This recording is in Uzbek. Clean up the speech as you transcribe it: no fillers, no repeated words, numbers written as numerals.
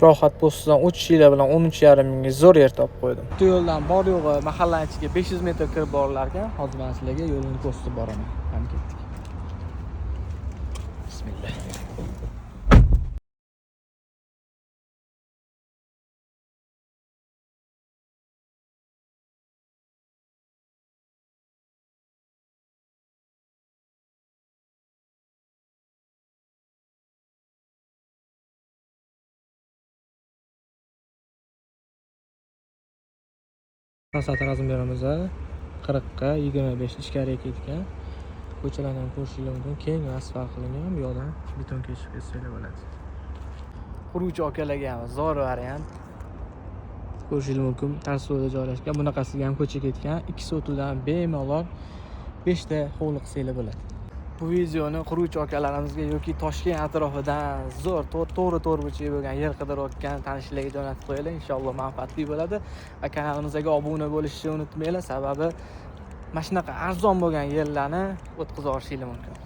rohat postidan o'tishinglar bilan 13,5 mingga zo'r yer topib qo'ydim. Bu yo'ldan bor yo'g'i mahallaning ichiga 500 metr kirib borilar ekan. Hozir men sizlarga yo'lni ko'rsatib boraman. Ham ketdik. Bismillah. Pasat razm beramiz. 40 ga 25 ichkariga ketgan. Ko'chalarni ham ko'rishingiz mumkin. Keng asfalt qilingan. Bu yoqdan beton kechib ketsanglar bo'ladi. Quruvchi akalarga ham zo'r variant. Ko'rishingiz mumkin. Tarsoda joylashgan. Bunaqasiga ham ko'cha ketgan. 2 sotudan bemalol 5 ta hovli qilsanglar bo'ladi. Bu videoni quruvchi akalarimizga yoki Toshkent atrofidan zo'r to'g'ri burchak bo'lgan yer qidirayotgan tanishlarga jo'natib qo'yinglar. Inshaalloh manfaatli bo'ladi. Va kanalimizga obuna bo'lishni unutmanglar, sababi mana shunaqa arzon bo'lgan yerlarni o'tkazib olishingiz mumkin.